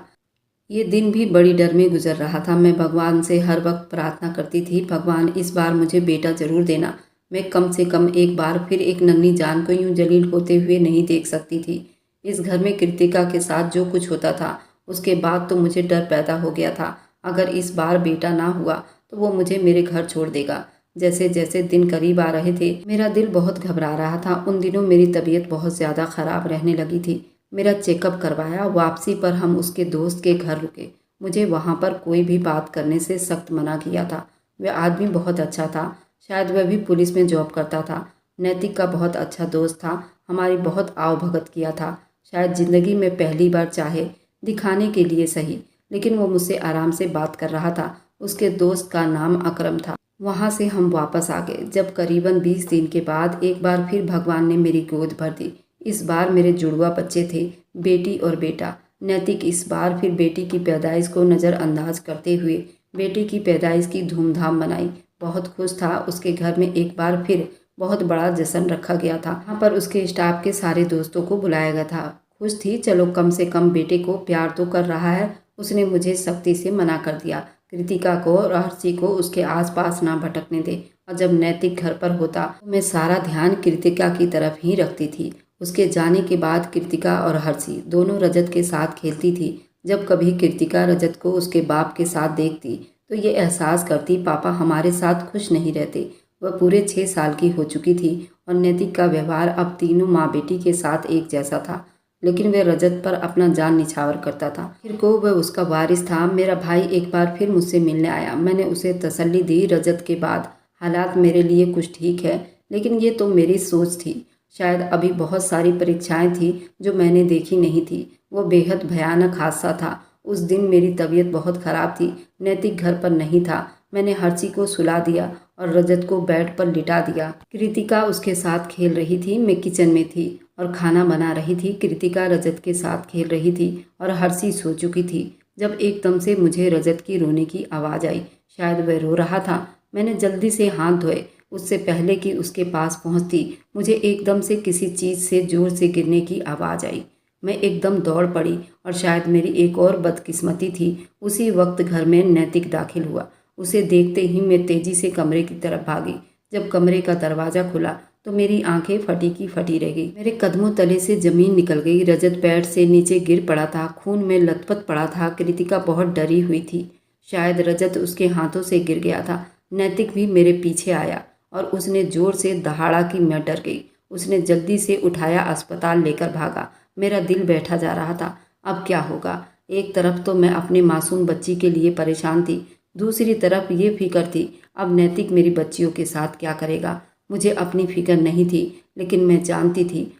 ये दिन भी बड़ी डर में गुजर रहा था। मैं भगवान से हर वक्त प्रार्थना करती थी, भगवान इस बार मुझे बेटा जरूर देना। मैं कम से कम एक बार फिर एक नन्ही जान को यूं जलील होते हुए नहीं देख सकती थी। इस घर में कृतिका के साथ जो कुछ होता था, उसके बाद तो मुझे डर पैदा हो गया था। अगर इस बार बेटा ना हुआ तो वो मुझे मेरे घर छोड़ देगा। जैसे जैसे दिन करीब आ रहे थे, मेरा दिल बहुत घबरा रहा था। उन दिनों मेरी तबीयत बहुत ज़्यादा ख़राब रहने लगी थी। मेरा चेकअप करवाया। वापसी पर हम उसके दोस्त के घर रुके। मुझे वहाँ पर कोई भी बात करने से सख्त मना किया था। वह आदमी बहुत अच्छा था। शायद वह भी पुलिस में जॉब करता था। नैतिक का बहुत अच्छा दोस्त था। हमारी बहुत आवभगत किया था। शायद ज़िंदगी में पहली बार, चाहे दिखाने के लिए सही, लेकिन वो मुझसे आराम से बात कर रहा था। उसके दोस्त का नाम अकरम था। वहाँ से हम वापस आ गए जब करीबन 20 दिन के बाद एक बार फिर भगवान ने मेरी गोद भर दी। इस बार मेरे जुड़वा बच्चे थे, बेटी और बेटा। नैतिक इस बार फिर बेटी की पैदाइश को नज़रअंदाज करते हुए बेटी की पैदाइश की धूमधाम मनाई। बहुत खुश था। उसके घर में एक बार फिर बहुत बड़ा जश्न रखा गया था। वहाँ पर उसके स्टाफ के सारे दोस्तों को बुलाया गया था। खुश थी, चलो कम से कम बेटे को प्यार तो कर रहा है। उसने मुझे सख्ती से मना कर दिया, कृतिका को और हर्षी को उसके आसपास ना भटकने दे। और जब नैतिक घर पर होता तो मैं सारा ध्यान कृतिका की तरफ ही रखती थी। उसके जाने के बाद कृतिका और हर्षी दोनों रजत के साथ खेलती थी। जब कभी कृतिका रजत को उसके बाप के साथ देखती तो ये एहसास करती, पापा हमारे साथ खुश नहीं रहते। वह पूरे 6 साल की हो चुकी थी और नैतिक का व्यवहार अब तीनों माँ बेटी के साथ एक जैसा था, लेकिन वह रजत पर अपना जान निछावर करता था। आखिर को वह उसका वारिस था। मेरा भाई एक बार फिर मुझसे मिलने आया। मैंने उसे तसल्ली दी, रजत के बाद हालात मेरे लिए कुछ ठीक है, लेकिन ये तो मेरी सोच थी। शायद अभी बहुत सारी परीक्षाएं थी जो मैंने देखी नहीं थी। वो बेहद भयानक हादसा था। उस दिन मेरी तबीयत बहुत ख़राब थी। नैतिक घर पर नहीं था। मैंने हर्षी को सुला दिया और रजत को बेड पर लिटा दिया। कृतिका उसके साथ खेल रही थी। मैं किचन में थी और खाना बना रही थी। कृतिका रजत के साथ खेल रही थी और हर्षी सो चुकी थी जब एकदम से मुझे रजत की रोने की आवाज़ आई। शायद वह रो रहा था। मैंने जल्दी से हाथ धोए। उससे पहले कि उसके पास पहुंचती, मुझे एकदम से किसी चीज़ से जोर से गिरने की आवाज़ आई। मैं एकदम दौड़ पड़ी और शायद मेरी एक और बदकिस्मती थी। उसी वक्त घर में नैतिक दाखिल हुआ। उसे देखते ही मैं तेजी से कमरे की तरफ भागी। जब कमरे का दरवाज़ा खुला तो मेरी आंखें फटी की फटी रह गई। मेरे कदमों तले से ज़मीन निकल गई। रजत बेड से नीचे गिर पड़ा था, खून में लथपथ पड़ा था। कृतिका बहुत डरी हुई थी। शायद रजत उसके हाथों से गिर गया था। नैतिक भी मेरे पीछे आया और उसने जोर से दहाड़ा कि मैं डर गई। उसने जल्दी से उठाया, अस्पताल लेकर भागा। मेरा दिल बैठा जा रहा था। अब क्या होगा? एक तरफ तो मैं अपने मासूम बच्ची के लिए परेशान थी, दूसरी तरफ ये फिक्र थी अब नैतिक मेरी बच्चियों के साथ क्या करेगा। मुझे अपनी फिक्र नहीं थी, लेकिन मैं जानती थी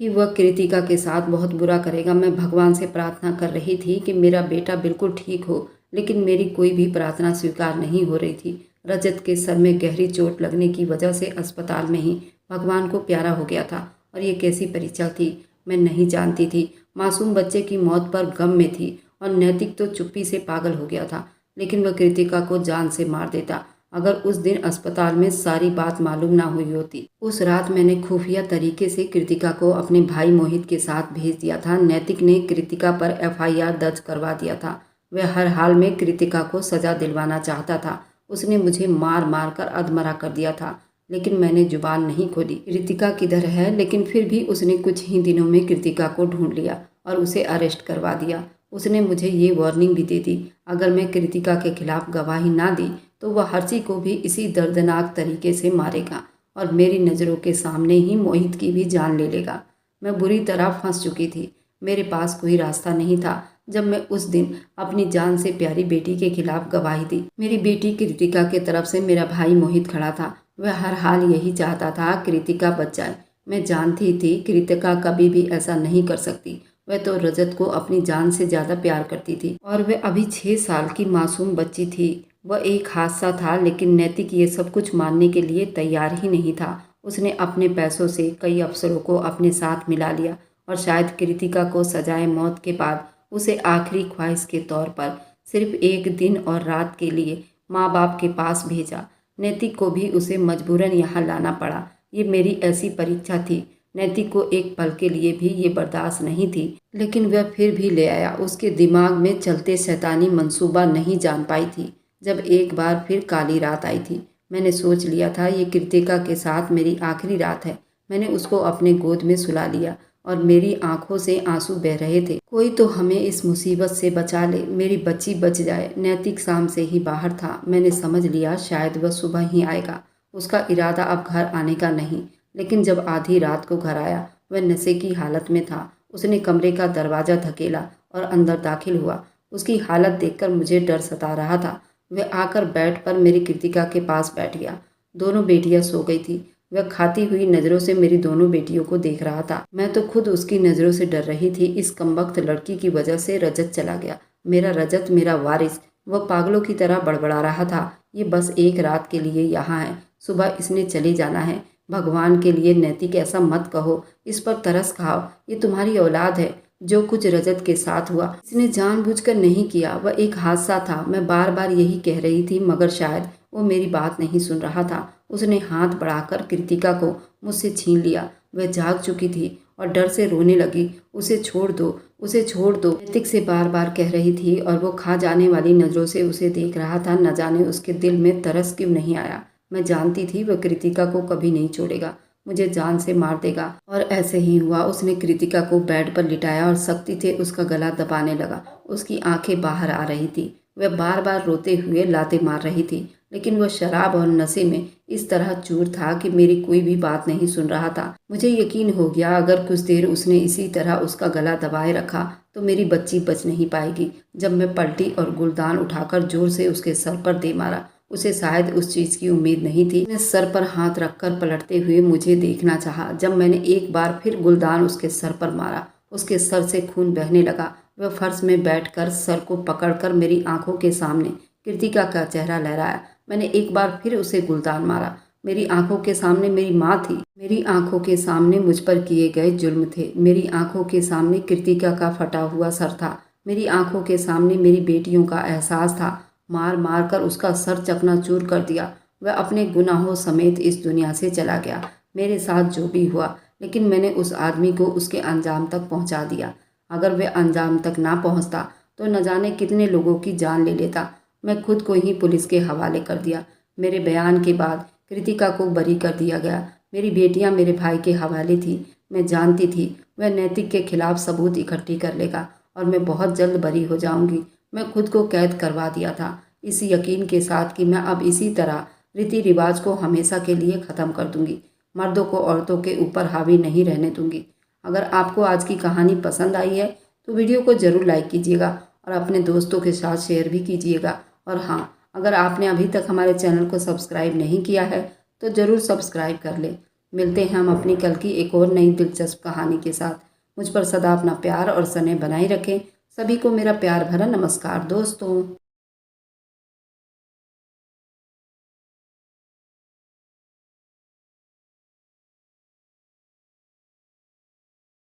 कि वह कृतिका के साथ बहुत बुरा करेगा। मैं भगवान से प्रार्थना कर रही थी कि मेरा बेटा बिल्कुल ठीक हो, लेकिन मेरी कोई भी प्रार्थना स्वीकार नहीं हो रही थी। रजत के सर में गहरी चोट लगने की वजह से अस्पताल में ही भगवान को प्यारा हो गया था। और ये कैसी परीक्षा थी, मैं नहीं जानती थी। मासूम बच्चे की मौत पर गम में थी और नैतिक तो चुप्पी से पागल हो गया था, लेकिन वह कृतिका को जान से मार देता अगर उस दिन अस्पताल में सारी बात मालूम ना हुई होती। उस रात मैंने खुफिया तरीके से कृतिका को अपने भाई मोहित के साथ भेज दिया था। नैतिक ने कृतिका पर एफआईआर दर्ज करवा दिया था। वह हर हाल में कृतिका को सजा दिलवाना चाहता था। उसने मुझे मार मार कर अधमरा कर दिया था, लेकिन मैंने जुबान नहीं खोली। कृतिका किधर है? लेकिन फिर भी उसने कुछ ही दिनों में कृतिका को ढूंढ लिया और उसे अरेस्ट करवा दिया। उसने मुझे ये वार्निंग भी दे दी, अगर मैं कृतिका के खिलाफ गवाही ना दी तो वह हर्षी को भी इसी दर्दनाक तरीके से मारेगा और मेरी नज़रों के सामने ही मोहित की भी जान ले लेगा। मैं बुरी तरह फंस चुकी थी। मेरे पास कोई रास्ता नहीं था। जब मैं उस दिन अपनी जान से प्यारी बेटी के खिलाफ गवाही दी, मेरी बेटी कृतिका के तरफ से मेरा भाई मोहित खड़ा था। वह हर हाल यही चाहता था कृतिका बच जाए। मैं जानती थी कृतिका कभी भी ऐसा नहीं कर सकती। वह तो रजत को अपनी जान से ज़्यादा प्यार करती थी और वह अभी 6 साल की मासूम बच्ची थी। वह एक हादसा था, लेकिन नैतिक ये सब कुछ मानने के लिए तैयार ही नहीं था। उसने अपने पैसों से कई अफसरों को अपने साथ मिला लिया और शायद कृतिका को सजाए मौत के बाद उसे आखिरी ख्वाहिश के तौर पर सिर्फ एक दिन और रात के लिए माँ बाप के पास भेजा। नैतिक को भी उसे मजबूरन यहाँ लाना पड़ा। ये मेरी ऐसी परीक्षा थी। नैतिक को एक पल के लिए भी ये बर्दाश्त नहीं थी, लेकिन वह फिर भी ले आया। उसके दिमाग में चलते शैतानी मंसूबा नहीं जान पाई थी। जब एक बार फिर काली रात आई थी, मैंने सोच लिया था ये कृतिका के साथ मेरी आखिरी रात है। मैंने उसको अपने गोद में सुला लिया और मेरी आंखों से आंसू बह रहे थे। कोई तो हमें इस मुसीबत से बचा ले, मेरी बच्ची बच जाए। नैतिक शाम से ही बाहर था। मैंने समझ लिया शायद वह सुबह ही आएगा। उसका इरादा अब घर आने का नहीं, लेकिन जब आधी रात को घर आया वह नशे की हालत में था। उसने कमरे का दरवाज़ा धकेला और अंदर दाखिल हुआ। उसकी हालत देखकर मुझे डर सता रहा था। वह आकर बेड पर मेरी कृतिका के पास बैठ गया। दोनों बेटियां सो गई थी। वह खाती हुई नज़रों से मेरी दोनों बेटियों को देख रहा था। मैं तो खुद उसकी नज़रों से डर रही थी। इस कमबख्त लड़की की वजह से रजत चला गया। मेरा रजत, मेरा वारिस। वह पागलों की तरह बड़बड़ा रहा था, ये बस एक रात के लिए यहाँ है, सुबह इसने चले जाना है। भगवान के लिए नैतिक ऐसा मत कहो, इस पर तरस खाओ। ये तुम्हारी औलाद है। जो कुछ रजत के साथ हुआ इसने जानबूझकर नहीं किया, वह एक हादसा था। मैं बार बार यही कह रही थी, मगर शायद वो मेरी बात नहीं सुन रहा था। उसने हाथ बढ़ाकर कृतिका को मुझसे छीन लिया। वह जाग चुकी थी और डर से रोने लगी। उसे छोड़ दो, उसे छोड़ दो, नैतिक से बार बार कह रही थी और वो खा जाने वाली नज़रों से उसे देख रहा था। न जाने उसके दिल में तरस क्यों नहीं आया। मैं जानती थी वह कृतिका को कभी नहीं छोड़ेगा, मुझे जान से मार देगा। और ऐसे ही हुआ। उसने कृतिका को बेड पर लिटाया और सख्ती से उसका गला दबाने लगा। उसकी आंखें बाहर आ रही थी। वह बार बार रोते हुए लाते मार रही थी, लेकिन वह शराब और नशे में इस तरह चूर था कि मेरी कोई भी बात नहीं सुन रहा था। मुझे यकीन हो गया अगर कुछ देर उसने इसी तरह उसका गला दबाए रखा तो मेरी बच्ची बच नहीं पाएगी। जब मैं पलटी और गुलदान उठाकर जोर से उसके सर पर दे मारा। उसे शायद उस चीज़ की उम्मीद नहीं थी। उसने सर पर हाथ रखकर पलटते हुए मुझे देखना चाहा। जब मैंने एक बार फिर गुलदान उसके सर पर मारा, उसके सर से खून बहने लगा। वह फर्श में बैठकर सर को पकड़कर मेरी आंखों के सामने कृतिका का चेहरा लहराया। मैंने एक बार फिर उसे गुलदान मारा। मेरी आंखों के सामने मेरी माँ थी। मेरी आंखों के सामने मुझ पर किए गए जुल्म थे। मेरी आंखों के सामने कृतिका का फटा हुआ सर था। मेरी आंखों के सामने मेरी बेटियों का एहसास था। मार मार कर उसका सर चकनाचूर कर दिया। वह अपने गुनाहों समेत इस दुनिया से चला गया। मेरे साथ जो भी हुआ, लेकिन मैंने उस आदमी को उसके अंजाम तक पहुंचा दिया। अगर वह अंजाम तक ना पहुंचता तो न जाने कितने लोगों की जान ले लेता। मैं खुद को ही पुलिस के हवाले कर दिया। मेरे बयान के बाद कृतिका को बरी कर दिया गया। मेरी बेटियां मेरे भाई के हवाले थी। मैं जानती थी वह नैतिक के खिलाफ सबूत इकट्ठी कर लेगा और मैं बहुत जल्द बरी हो जाऊंगी। मैं खुद को कैद करवा दिया था, इस यकीन के साथ कि मैं अब इसी तरह रीति रिवाज को हमेशा के लिए ख़त्म कर दूंगी। मर्दों को औरतों के ऊपर हावी नहीं रहने दूंगी। अगर आपको आज की कहानी पसंद आई है तो वीडियो को ज़रूर लाइक कीजिएगा और अपने दोस्तों के साथ शेयर भी कीजिएगा। और हाँ, अगर आपने अभी तक हमारे चैनल को सब्सक्राइब नहीं किया है तो ज़रूर सब्सक्राइब कर लें। मिलते हैं हम अपनी कल की एक और नई दिलचस्प कहानी के साथ। मुझ पर सदा अपना प्यार और स्नेह बनाए रखें। सभी को मेरा प्यार भरा नमस्कार दोस्तों।